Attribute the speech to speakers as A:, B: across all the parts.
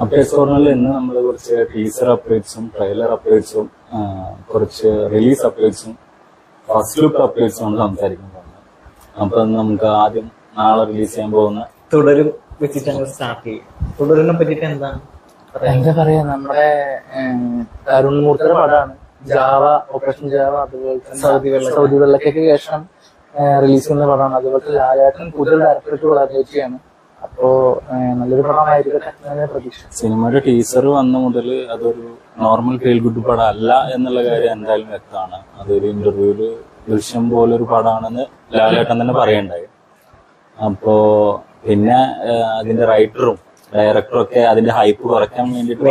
A: Updates കോർണറിൽ ഇന്ന് നമ്മൾ കുറച്ച് ടീസർ അപ്ഡേറ്റ്സും ട്രെയിലർ അപ്ഡേറ്റ്സും കുറച്ച് റിലീസ് അപ്ഡേറ്റ്സും ഫസ്റ്റ് ലുക്ക് അപ്ഡേറ്റ്സും ആണ് സംസാരിക്കാൻ പോകുന്നത്. അപ്പൊ നമുക്ക് ആദ്യം നാളെ റിലീസ് ചെയ്യാൻ പോകുന്ന
B: തുടരും വെച്ചിട്ട് സ്റ്റാർട്ട് ചെയ്യും. തുടരിനെ പറ്റിട്ട്
C: എന്താ പറയാ, നമ്മുടെ തരുൺ മൂർത്തിയുടെ പടമാണ് ജാവ, ഓപ്പറേഷൻ ജാവ. അതുപോലെ തന്നെ സൗദി വെള്ളക്കൊക്കെ ശേഷം റിലീസ് ചെയ്യുന്ന പടമാണ്. അതുപോലെ ലാലേട്ടൻ പുതിയ ഡയറക്ടർക്ക് കൊളാബറേറ്റ് ചെയ്യാണ്. അപ്പോ നല്ലൊരു പടമായിരിക്കട്ടെ പ്രതീക്ഷ.
A: സിനിമയുടെ ടീസർ വന്ന മുതൽ അതൊരു നോർമൽ ഫീൽ ഗുഡ് പടം അല്ല എന്നുള്ള കാര്യം എന്തായാലും വ്യക്തമാണ്. അതൊരു ഇന്റർവ്യൂല് ദൃശ്യം പോലൊരു പടമാണെന്ന് ലാലേട്ടൻ തന്നെ പറയണ്ടായി. അപ്പോ പിന്നെ അതിന്റെ റൈറ്ററും ഡയറക്ടറും ഒക്കെ അതിന്റെ ഹൈപ്പ് കുറയ്ക്കാൻ വേണ്ടിട്ട്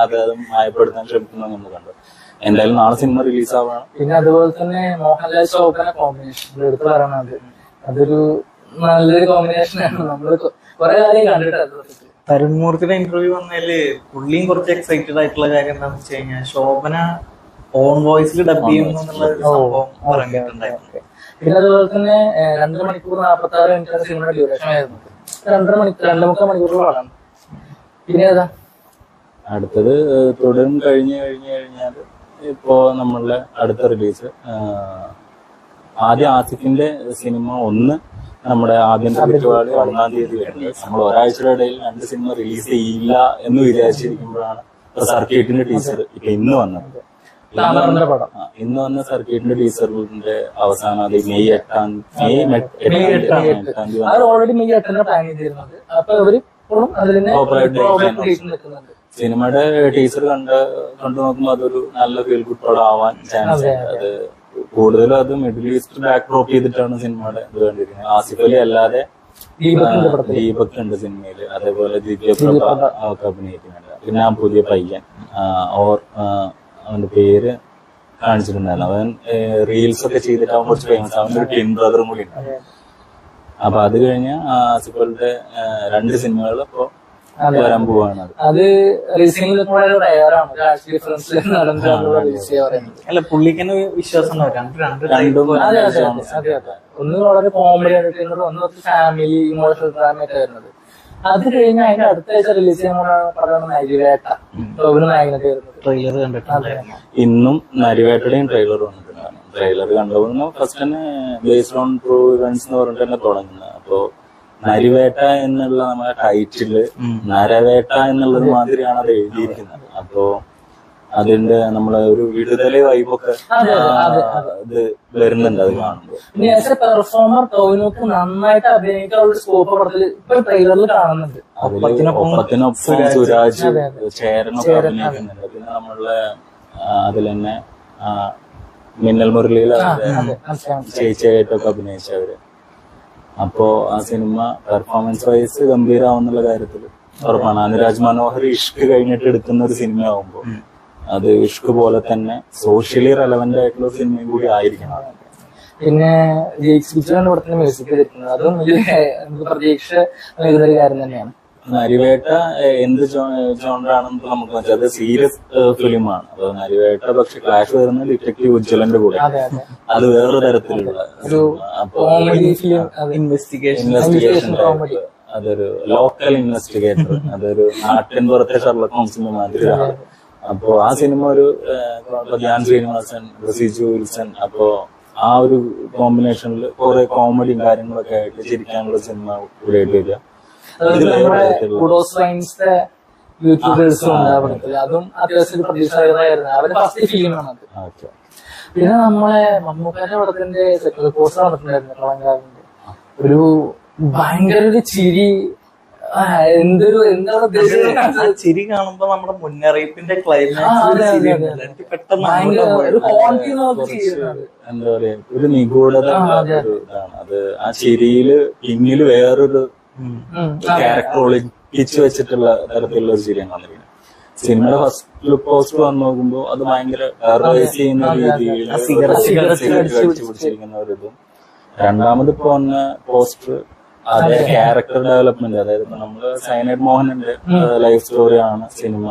A: അത് മയപ്പെടുത്താൻ ശ്രമിക്കുന്നത് നമ്മൾ കണ്ടു. എന്തായാലും നാളെ സിനിമ റിലീസ് ആവണം.
C: പിന്നെ അതുപോലെ തന്നെ മോഹൻലാൽ ശോഭന കോമ്പിനേഷൻ എടുത്തു പറയണത് അതൊരു നല്ലൊരു കോമ്പിനേഷനാണ്. നമ്മള് കുറെ കാര്യം കണ്ടിട്ട്
B: തരുൺ മൂർത്തിയുടെ ഇന്റർവ്യൂ വന്നതില് പുള്ളിയും കുറച്ച് എക്സൈറ്റഡ് ആയിട്ടുള്ള കാര്യം എന്താണെന്ന് വെച്ച് കഴിഞ്ഞാൽ ശോഭന ഓൺ വോയിസിൽ ഡബ് ചെയ്യുന്നു എന്നുള്ള സംഭവം പറഞ്ഞിട്ടുണ്ടായിരുന്നു.
C: പിന്നെ അതുപോലെ തന്നെ 2 മണിക്കൂർ 46 മിനിറ്റാണ് സിനിമയുടെ ഡ്യൂറേഷൻ ആയിരുന്നത്. 2.5 മണിക്കൂറുകളാണ്. പിന്നെ ഏതാ
A: അടുത്തത് തുടരും കഴിഞ്ഞാൽ ഇപ്പോ നമ്മളുടെ അടുത്ത റിലീസ് ആദ്യം ആസിഫിന്റെ സിനിമ നമ്മുടെ ആഭ്യന്തര കുറ്റവാളി 1-ാം തീയതി വരുന്നത്. നമ്മൾ ഒരാഴ്ചയുടെ ഇടയിൽ 2 സിനിമ റിലീസ് ചെയ്യില്ല എന്ന് വിചാരിച്ചിരിക്കുമ്പോഴാണ് സർക്കിട്ടിന്റെ ടീച്ചർ ഇപ്പൊ ഇന്ന് വന്നത്. ഇന്ന് വന്ന സർക്കിട്ടിന്റെ ടീച്ചറിന്റെ അവസാനം അത് മെയ് 8-ാം തീയതി
C: ഓൾറെഡി മെയ് 8 പ്ലാൻ ചെയ്തിരുന്നത്. അപ്പൊ അവര്
A: സിനിമയുടെ ടീച്ചർ കണ്ടു നോക്കുമ്പോൾ അതൊരു നല്ല ഫീൽ ഗുഡ് പടം ആവാൻ ചാൻസ് ഉണ്ട്. അത് കൂടുതലും അത് മിഡിൽ ഈസ്റ്റ് ബാക്ക് ഡ്രോപ്പ് ചെയ്തിട്ടാണ് സിനിമയുടെ ഇത് കണ്ടിരിക്കുന്നത്. ആസിഫ് അലി അല്ലാതെ ദീപക് ഉണ്ട് സിനിമയില്, അതേപോലെ ദിവ്യപ്രഭ ഒക്കെ അഭിനയിക്കുന്നുണ്ട്. പിന്നെ ആ പുതിയ പയ്യൻ അവന്റെ പേര് കാണിച്ചിട്ടുണ്ടായിരുന്നു. അവൻ റീൽസ് ഒക്കെ ചെയ്തിട്ട് അവൻ കുറച്ച് ഫേമസ്. അവന്റെ ഒരു ട്വിൻ ബ്രദറും കൂടി ഉണ്ട്. അപ്പൊ അത് കഴിഞ്ഞ് ആസിഫലിന്റെ 2 സിനിമകൾ ഇപ്പൊ വരാൻ പോവാണ്.
C: അത്
B: അല്ല, പുള്ളിക്ക് വിശ്വാസം
C: ഒന്ന് വളരെ കോമഡി ആയിട്ട്, ഒന്ന് ഫാമിലി ഇമോഷണൽ ഡ്രാമ ഒക്കെ വരുന്നത്. അത് കഴിഞ്ഞ് അതിന്റെ അടുത്ത ആഴ്ച റിലീസ് ചെയ്യാൻ പറയുന്നത് നരിവേട്ട, നായകനൊക്കെ വരുന്നത്.
B: ട്രെയിലർ കണ്ടിട്ടുണ്ട്.
A: ഇന്നും നരിവേട്ടയുടെയും ട്രെയിലർ വന്നിട്ടുണ്ടായിരുന്നു. ട്രെയിലർ കണ്ടുപോകുന്ന ഫസ്റ്റ് തന്നെ ബേസ്ഡ് ഓൺ ട്രൂ ഇവന്റ്സ് എന്ന് പറഞ്ഞിട്ട് തന്നെ തുടങ്ങുന്നത്. അപ്പോ നരിവേട്ട എന്നുള്ള നമ്മുടെ ടൈറ്റില് നരവേട്ട എന്നുള്ളത് മാതിരിയാണ് അത് എഴുതിയിരിക്കുന്നത്. അപ്പോ അതിന്റെ നമ്മളെ ഒരു വിടുതല വൈബൊക്കെ ഇത് വരുന്നുണ്ട് അത് കാണുമ്പോൾ.
C: പെർഫോമർ ടോവിനോക്ക് നന്നായിട്ട് അഭിനയിക്കാനുള്ള സ്കോപ്പ് പടത്തിൽ ഇപ്പൊ ട്രെയിലറിൽ കാണുന്നുണ്ട്.
A: ഒപ്പത്തിനൊപ്പം സുരാജ്, ചേരനൊക്കെ അഭിനയിക്കുന്നുണ്ട്. പിന്നെ നമ്മളുടെ അതിൽ തന്നെ മിന്നൽ മുരളിയിൽ ചേച്ചിയായിട്ടൊക്കെ അഭിനയിച്ചവര്. അപ്പോ ആ സിനിമ പെർഫോമൻസ് വൈസ് ഗംഭീരാവുന്നുള്ള കാര്യത്തിൽ ഉറപ്പാണ്. അനുരാജ് മനോഹർ ഇഷ്ക് കഴിഞ്ഞിട്ട് എടുക്കുന്ന ഒരു സിനിമ ആവുമ്പോ അത് ഇഷ്ക് പോലെ തന്നെ സോഷ്യലി റെലവെന്റ് ആയിട്ടുള്ള ഒരു സിനിമയും കൂടി ആയിരിക്കണം.
C: പിന്നെ ജയിച്ചിട്ടാണ് ഇവിടുത്തെ മ്യൂസിക് എടുക്കുന്നത്. അതും നമുക്ക് പ്രതീക്ഷ നൽകുന്ന ഒരു കാര്യം തന്നെയാണ്.
A: നരിവേട്ട എന്ത് ജോണറാണെന്ന് നമുക്ക് മനസ്സിലാവും. അത് സീരിയസ് ഫിലിമാണ്. അപ്പൊ നരിവേട്ട പക്ഷെ ക്ലാഷ് വരുന്ന ഡിറ്റക്റ്റീവ് ഉജ്ജ്വലന്റെ കൂടെ. അത് വേറൊരു തരത്തിലുള്ള ഇൻവെസ്റ്റിഗേഷൻ, അതൊരു ലോക്കൽ ഇൻവെസ്റ്റിഗേറ്റർ, അതൊരു നാട്ടിൻ പുറത്തെ ഷെർലക് ഹോംസിന്റെ മാതിരിയാണ്. അപ്പോ ആ സിനിമ ഒരു ധ്യാൻ ശ്രീനിവാസൻ, സിജു വിൽസൺ, അപ്പോ ആ ഒരു കോമ്പിനേഷനിൽ കുറെ കോമഡിയും കാര്യങ്ങളൊക്കെ ആയിട്ട് ചിരിക്കാനുള്ള സിനിമ കൂടെ ആയിട്ട് വരിക.
C: യൂട്യൂബേഴ്സും അതും അത്യാവശ്യം പ്രതീക്ഷയായിരുന്നു. അവരുടെ ഫസ്റ്റ് ഫിലിമാണ് അത്. പിന്നെ നമ്മളെ മമ്മൂക്കാന്റെ പടത്തിന്റെ സെക്കൻഡ് പോസ്റ്റർ നടത്തിണ്ടായിരുന്നു കളങ്കാവിന്റെ. ഒരു ഭയങ്കര ഒരു ചിരി, എന്താണ്
B: ചിരി കാണുമ്പോ നമ്മുടെ മുന്നറിയിപ്പിന്റെ ക്ലൈമാക്സ്
A: എന്താ പറയാ, ഒരു നിഗൂഢത ഇതാണ് അത്. ആ ചിരിയില് പിന്നില് വേറൊരു ക്യാരക്ടർ ഒളിപ്പിച്ച് വെച്ചിട്ടുള്ള തരത്തിലുള്ള ഒരു ചിരിയാണ് വന്നിരിക്കുന്നത്. സിനിമയുടെ ഫസ്റ്റ് ലുക്ക് പോസ്റ്റർ വന്ന് നോക്കുമ്പോ അത് ഭയങ്കര ടെററൈസ് ചെയ്യുന്ന രീതിയിൽ അടിച്ചു പിടിച്ചിരിക്കുന്ന ഒരിതും. രണ്ടാമത് ഇപ്പൊ വന്ന പോസ്റ്റർ അതേ ക്യാരക്ടർ ഡെവലപ്മെന്റ്, അതായത് ഇപ്പൊ നമ്മള് സൈനൈഡ് മോഹനന്റെ ലൈഫ് സ്റ്റോറിയാണ് സിനിമ.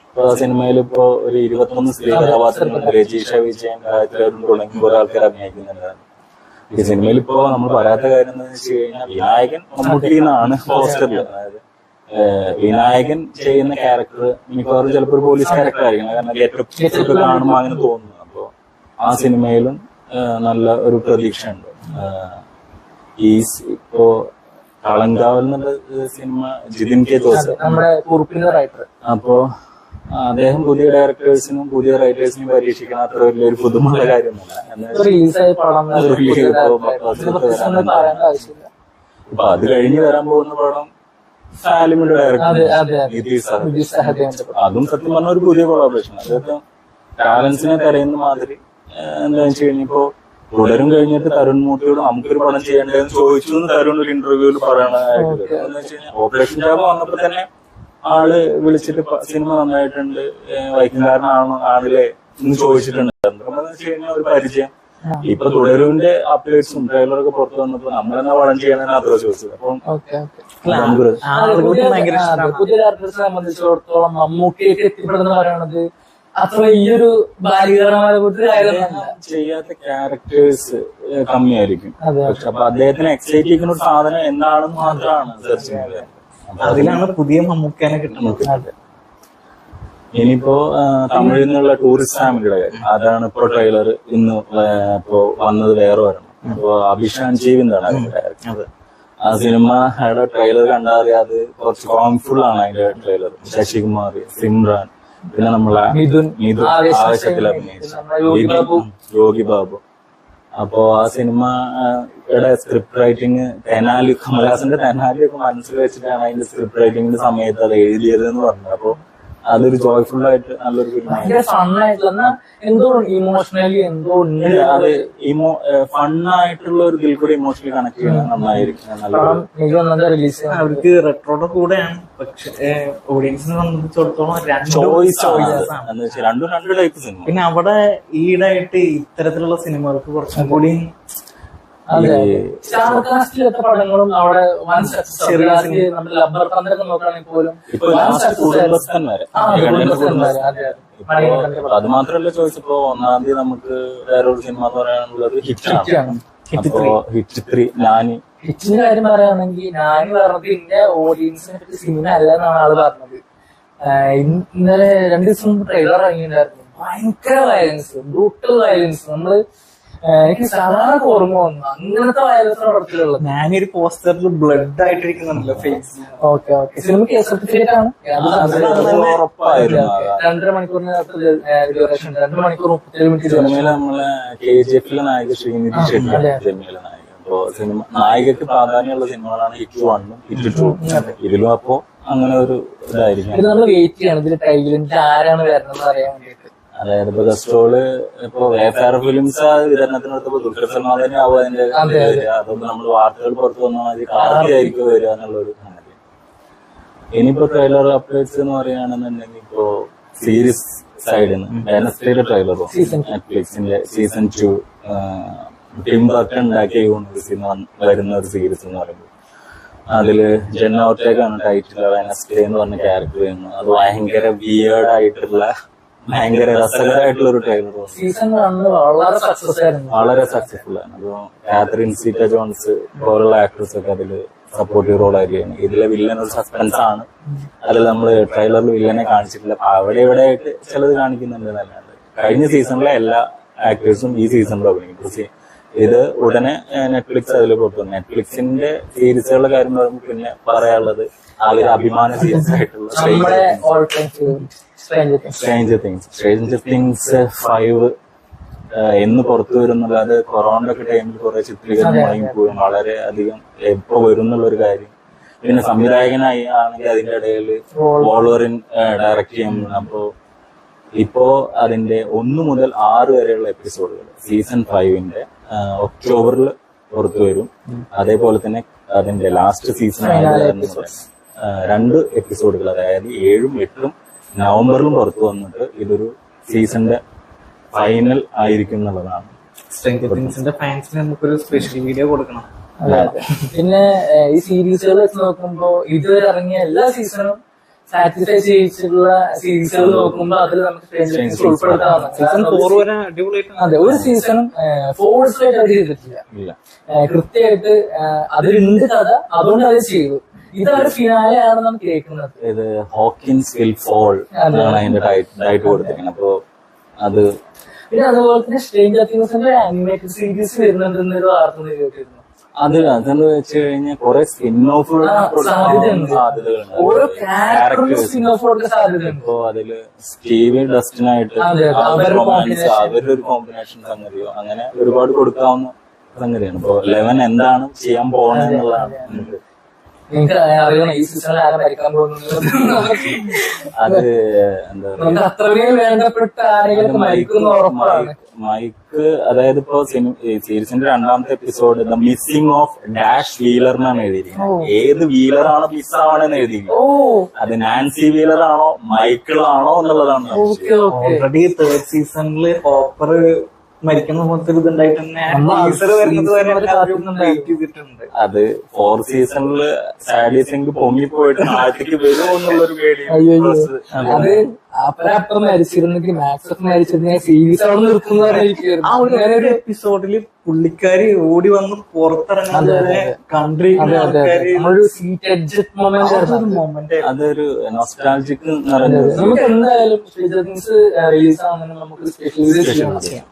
A: ഇപ്പൊ ആ സിനിമയിൽ ഇപ്പോ ഒരു 21 സ്ത്രീ കഥാപാത്രങ്ങൾ രജീഷ വിജയൻ, ഗായത്രി അരുൺ തുടങ്ങി കുറെ ആൾക്കാർ അഭിനയിക്കുന്നുണ്ട്. ഈ സിനിമയിൽ ഇപ്പോ നമ്മൾ പറയാത്ത കാര്യം എന്താണെന്ന് വെച്ച് കഴിഞ്ഞാൽ വിനായകൻ മമ്മൂട്ടി എന്നാണ് പോസ്റ്ററിൽ. അതായത് വിനായകൻ ചെയ്യുന്ന ക്യാരക്ടർ മിക്കവാറും ചിലപ്പോൾ ഒരു പോലീസ് ക്യാരക്ടർ ആയിരിക്കും, കാരണം ഗെറ്റപ്പ് കാണുമ്പോൾ അങ്ങനെ തോന്നുന്നു. അപ്പോ ആ സിനിമയിലും നല്ല ഒരു പ്രതീക്ഷയുണ്ട്. ഇപ്പോ കളങ്കാവൽ എന്നുള്ള സിനിമ ജിതിൻ കെ ജോസഫ്
C: നമ്മുടെ കുറുപ്പിന്റെ റൈറ്റർ,
A: അപ്പോ അദ്ദേഹം പുതിയ ഡയറക്ടേഴ്സിനും പുതിയ റൈറ്റേഴ്സിനും പരീക്ഷിക്കണം അത്ര വലിയൊരു പുതുമുള്ള കാര്യമൊന്നുമില്ല.
C: റിലീസായ പടം പറയേണ്ട ആവശ്യമില്ല.
A: അപ്പൊ അത് കഴിഞ്ഞ് വരാൻ പോകുന്ന പടം സാലിമിന്റെ ഡയറക്ടർ അതും സത്യം പറഞ്ഞ ഒരു പുതിയ കൊളാബറേഷൻ. അദ്ദേഹത്തെ ടാലൻസിനെ തിരയുന്ന മാതിരി എന്താ വെച്ച് കഴിഞ്ഞപ്പോ തുടരും കഴിഞ്ഞിട്ട് തരുൺ മൂർത്തിയോട് നമുക്കൊരു പടം ചെയ്യേണ്ടതെന്ന് ചോദിച്ചു എന്ന് തരുൺ ഒരു ഇന്റർവ്യൂവിൽ പറയണതായിട്ട്. എന്ന് വെച്ച് കഴിഞ്ഞാൽ ഓപ്പറേഷൻ ജാബ് വന്നപ്പോ തന്നെ ആള് വിളിച്ചിട്ട് സിനിമ നന്നായിട്ടുണ്ട്, വൈകുന്നേരനാണോ ആളിലെ എന്ന് ചോദിച്ചിട്ടുണ്ട്. എന്ന് വെച്ച് കഴിഞ്ഞാൽ ഒരു പരിചയം. ഇപ്പൊ തുടരുവിന്റെ അപ്ഡേറ്റ്സും ട്രെയിലറൊക്കെ പുറത്തു വന്നപ്പോ നമ്മളെന്നാ പടം ചെയ്യണമെന്ന് അത്ര ചോദിച്ചത്. അപ്പം
C: പുതിയ ഡയറക്ടറെ സംബന്ധിച്ചിടത്തോളം മമ്മൂട്ടിയൊക്കെ എത്തിപ്പെടുന്ന പറയണത് അത്ര വലിയൊരു ബാലികരമായ
A: ചെയ്യാത്ത ക്യാരക്ടേഴ്സ് കമ്മിയായിരിക്കും. പക്ഷെ അപ്പൊ അദ്ദേഹത്തിന് എക്സൈറ്റ് ചെയ്യുന്ന ഒരു സാധനം എന്താണെന്ന് മാത്രമാണ് സെർച്ച് ചെയ്യുന്നത്.
B: അതിലാണ് പുതിയ മമ്മൂക്കാനെ കിട്ടുന്നത്.
A: ഇനിയിപ്പോ തമിഴിൽ നിന്നുള്ള ടൂറിസ്റ്റ് ഫാമിലിയുടെ കാര്യം, അതാണ് ഇപ്പൊ ട്രെയിലർ ഇന്ന് ഇപ്പോ വന്നത്. വേറെ വരണം. ഇപ്പൊ അഭിഷാൻ ജീവിന്താണ് ഡയറക്ടർ. ആ സിനിമയുടെ ട്രെയിലർ കണ്ടാൽ അറിയാതെ കുറച്ച് കോംഫുൾ ആണ് അതിന്റെ ട്രെയിലർ. ശശികുമാർ, സിമ്രാൻ, പിന്നെ നമ്മളെ മിഥുൻ ആവേശത്തിൽ അഭിനയിച്ചു യോഗി ബാബു. അപ്പോ ആ സിനിമയുടെ സ്ക്രിപ്റ്റ് റൈറ്റിംഗ് തെനാലി, കമലഹാസന്റെ തെനാലി ഒക്കെ മനസ്സിൽ വെച്ചിട്ടാണ് അതിന്റെ സ്ക്രിപ്റ്റ് റൈറ്റിംഗിന്റെ സമയത്ത് അത് എഴുതിയത് എന്ന് പറഞ്ഞത്. അപ്പോ അതൊരു ജോയ്ഫുൾ ആയിട്ട് നല്ലൊരു
C: എന്തോ ഇമോഷണലി എന്തോ
A: അത് ഫണ്ണായിട്ടുള്ള ഒരു ഇതിൽ കൂടെ ഇമോഷണലി കണക്ട് ചെയ്യുന്നത് നന്നായിരിക്കും.
C: റിലീസ്
B: അവർക്ക് റെട്രോയുടെ കൂടെയാണ്, പക്ഷെ ഓഡിയൻസിനെ സംബന്ധിച്ചിടത്തോളം
A: രണ്ടും രണ്ട് ടൈപ്പ് സിനിമ.
B: പിന്നെ അവിടെ ഈടായിട്ട് ഇത്തരത്തിലുള്ള സിനിമകൾക്ക് കുറച്ചും കൂടി
C: സ്റ്റാർകാസ്റ്റിലത്തെ പടങ്ങളും അവിടെ വൻ സക്സസ്. നമ്മുടെ ലബ്ബർ പന്തൊക്കെ നോക്കുകയാണെങ്കിൽ പോലും
A: അത് മാത്രമല്ല ചോദിച്ചപ്പോ ഒന്നാം തീയതി നമുക്ക് വേറൊരു സിനിമ എന്ന് പറയാനുള്ളത് ഹിറ്റാണ്. ഹിറ്റ് 3 നാനി.
C: ഹിറ്റിന്റെ കാര്യം പറയുകയാണെങ്കിൽ നാനി പറഞ്ഞത് ഇന്റെ ഓഡിയൻസിനെ പറ്റി സിനിമ അല്ല എന്നാണ് ആള് പറഞ്ഞത്. ഇന്നലെ 2 ദിവസം ട്രെയിലർ ഇറങ്ങിയിട്ടുണ്ടായിരുന്നു. ഭയങ്കര വയലൻസ്, ബ്രൂട്ടൽ വയലൻസ്. നമ്മള് എനിക്ക് സാധാരണ ഓർമ്മ വന്നു അങ്ങനത്തെ വയലൻസ് പടത്തിലുള്ളത്.
B: ഞാനൊരു പോസ്റ്ററിൽ ബ്ലഡ് ആയിട്ടിരിക്കുന്നുണ്ടല്ലോ face.
C: Okay okay. Cinema certificate ആണ്. 2.5 മണിക്കൂറിനകത്ത് ഡ്യൂറേഷൻ, 2 മണിക്കൂർ 37 മിനിറ്റ്.
A: നമ്മളെ KGF-ലെ നായിക ശ്രീനിധി ഷെട്ടി ജമീല നായിക. അപ്പോ സിനിമ നായികക്ക് പ്രാധാന്യമുള്ള സിനിമകളാണ് ഹിറ്റ് 1 ഹിറ്റ് 2. ഇതിലും അപ്പോ അങ്ങനെ ഒരു ഇതായിരിക്കും.
C: ഇത് നമ്മൾ വെയിറ്റ് ചെയ്യണം ഇതിൽ ടൈലിന്റെ ആരാണ് വരുന്നത് അറിയാൻ വേണ്ടിയിട്ട്.
A: അതായത് ഇപ്പൊ ഗസ്ട്രോള് ഇപ്പൊ വേഫെയർ ഫിലിംസ് വിതരണത്തിനെടുത്തപ്പോ ദുൽഖർ സൽമാൻ തന്നെ ആവും അതിന്റെ വരിക. അതൊന്നും നമ്മൾ വാർത്തകൾ പുറത്തു വന്ന മാതിരി കാർത്തിയായിരിക്കും വരിക എന്നുള്ളൊരു സംഗതി. ഇനിയിപ്പോ ട്രെയിലർ അപ്ഡേറ്റ്സ് എന്ന് പറയുകയാണെന്നുണ്ടെങ്കിൽ ഇപ്പോ സീരീസ് സൈഡിൽ നിന്ന് വെനസ്ഡേയുടെ ട്രെയിലറോ നെറ്റ്ഫ്ലിക്സിന്റെ സീസൺ 2 ടിം ബർട്ടൺ ഉണ്ടാക്കിയ യൂണിവേഴ്സിൽ വരുന്ന ഒരു സീരീസ് എന്ന് പറയുമ്പോൾ അതില് ജെന്ന ഓർട്ടേഗാണ് ടൈറ്റിൽ വെനസ്ഡേ എന്ന് പറഞ്ഞ ക്യാരക്ടർ ചെയ്യുന്നത്. അത് ഭയങ്കര വിയേർഡ് ആയിട്ടുള്ള ഭയങ്കര രസകരമായിട്ടുള്ള ഒരു ട്രെയിലർ.
C: സീസൺ 1
A: വളരെ സക്സസ്ഫുൾ ആണ്. അപ്പൊ കാതറിൻ സീറ്റ ജോൺസ് പോലുള്ള ആക്ടേഴ്സ് ഒക്കെ അതില് സപ്പോർട്ടീവ് റോൾ ആയിരിക്കും. ഇതിലെ വില്ലൻ ഒരു സസ്പെൻസ് ആണ്. അതിൽ നമ്മള് ട്രെയിലറിൽ വില്ലനെ കാണിച്ചിട്ടില്ല. അവിടെ ഇവിടെ ആയിട്ട് ചിലത് കാണിക്കുന്നുണ്ട് എന്നല്ലാണ്ട് കഴിഞ്ഞ സീസണിലെ എല്ലാ ആക്ടേഴ്സും ഈ സീസണിൽ അഭിനയിക്കും. ഇത് ഉടനെ നെറ്റ്ഫ്ലിക്സ് അതിൽ പുറത്തു. നെറ്റ്ഫ്ലിക്സിന്റെ സീരീസുകളുടെ കാര്യം പറയുമ്പോൾ പിന്നെ പറയാനുള്ളത് അവര് അഭിമാന സീരീസ് ആയിട്ടുള്ള സ്ട്രേഞ്ചർ തിങ്സ് 5 എന്ന് പുറത്തു വരുന്നത്. അത് കൊറോണയുടെ ഒക്കെ ടൈമിൽ കുറെ ചിത്രീകരണം മുടങ്ങിപ്പോയും വളരെ അധികം എപ്പോ വരും എന്നുള്ളൊരു കാര്യം. പിന്നെ സംവിധായകനായി ആണെങ്കിൽ അതിന്റെ ഇടയിൽ വോൾവറിൻ ഡയറക്ട് ചെയ്യുമ്പോൾ അപ്പോ ഇപ്പോ അതിന്റെ 1 മുതൽ 6 വരെയുള്ള എപ്പിസോഡുകൾ സീസൺ 5ന്റെ ഒക്ടോബറിൽ പുറത്തു വരും. അതേപോലെ തന്നെ അതിന്റെ ലാസ്റ്റ് സീസൺ 2 എപ്പിസോഡുകൾ, അതായത് 7ഉം 8ഉം നവംബറിലും പുറത്തു വന്നിട്ട് ഇതൊരു സീസണിന്റെ ഫൈനൽ ആയിരിക്കും എന്നുള്ളതാണ്.
B: സ്ട്രേഞ്ചർ തിങ്സിന്റെ ഫാൻസിന് നമുക്കൊരു സ്പെഷ്യൽ വീഡിയോ കൊടുക്കണം.
C: പിന്നെ ഈ സീരീസുകൾ വെച്ച് നോക്കുമ്പോ ഇതുവരെ ഇറങ്ങിയ എല്ലാ സീസണും സാറ്റിസ്ഫൈ ചെയ്യിച്ചിട്ടുള്ള സീരീസുകൾ നോക്കുമ്പോ അതിൽ നമുക്ക് സ്ട്രേഞ്ചർ തിങ്സ് ഉൾപ്പെടുത്താവുന്ന. അതെ, ഒരു സീസണും ഫോഴ്സ് ആയിട്ട് അവർ ചെയ്തിട്ടില്ല. കൃത്യമായിട്ട് അതിലുണ്ട് കഥ, അതുകൊണ്ട് അത് ചെയ്തു. ഇതൊരു ഫിനാലെ ആണെന്നാണ് കേൾക്കുന്നത്.
A: ഇത് ഹോക്കിൻസ് വിൽ ഫോൾ എന്നാണ് അതിന്റെ ടൈറ്റിൽ കൊടുത്തിരിക്കുന്നത്. അപ്പൊ അത്
C: പിന്നെ അതുപോലെ തന്നെ സ്ട്രേഞ്ചർ തിങ്സിന്റെ ആനിമേറ്റഡ് സീരീസ് വരുന്നുണ്ടെന്നൊരു വാർത്ത കേട്ടിരുന്നു.
A: അതെന്ന് വെച്ച് കഴിഞ്ഞാൽ കുറെ സ്പിൻ ഓഫ് സാധ്യതകളുണ്ട്.
C: ഓരോ ക്യാരക്ടറിനും സ്പിൻ ഓഫ് കൊടുക്കാൻ സാധ്യതയുണ്ട്.
A: ഇപ്പൊ അതില് സ്റ്റീവി ഡസ്റ്റിനായിട്ട് അവരൊരു കോമ്പിനേഷൻ സംഗതിയോ അങ്ങനെ ഒരുപാട് കൊടുക്കാവുന്ന സംഗതിയാണ്. ഇപ്പൊ 11 എന്താണ് ചെയ്യാൻ പോകണെന്നുള്ളതാണ്.
C: നിങ്ങൾക്ക് അറിയണം ഈ സീസണിൽ ആരും മരിക്കാൻ പോകുന്നത്.
A: അത് എന്താ
C: നമുക്ക് അത്രയും വേണ്ടപ്പെട്ട ആരെങ്കിലും മരിക്കുന്ന ഉറപ്പാണ്.
A: മൈക്ക് അതായത് ഇപ്പൊ സീരീസിന്റെ 2ാമത്തെ episode the missing of dash wheeler എന്നാണ് എഴുതിയിരിക്കുന്നത്. ഏത് വീലറാണോ മിസ് ആവണെന്ന് എഴുതിയിരിക്കുന്നത്. അത് നാൻസി വീലർ ആണോ മൈക്കിളാണോ എന്നുള്ളതാണ്.
B: ഓൾറെഡി 3rd സീസണില് ഹോപ്പർ മരിക്കുന്ന പോലത്തെ ഇതുണ്ടായിട്ട് തന്നെ ചെയ്തിട്ടുണ്ട്.
A: അത് 4th സീസണില് സാഡി സിംഗ് പൊങ്ങിപ്പോയിട്ട് നാട്ടിലേക്ക് വരുമോ എന്നുള്ളൊരു പേടി.
C: അത് അപ്പുറം മരിച്ചിരുന്നെങ്കിൽ മാക്സ് ഒക്കെ മരിച്ചിരുന്നെങ്കിൽ സീരീസ് അവിടെ നിർത്തുന്നതായിരിക്കും.
B: ആ ഒരു എപ്പിസോഡില് പുള്ളിക്കാരി ഓടി വന്ന് പുറത്തിറങ്ങാതെ കൺട്രി
C: ഒരു സീറ്റ് എഡ്ജറ്റ് മൊമെന്റ്.
A: അതൊരു നൊസ്റ്റാൾജിക് നിറഞ്ഞ.
C: നമുക്ക് എന്തായാലും റിലീസ് ആവുന്നതിന് നമുക്ക് സ്പെഷ്യൽ ചെയ്യാം.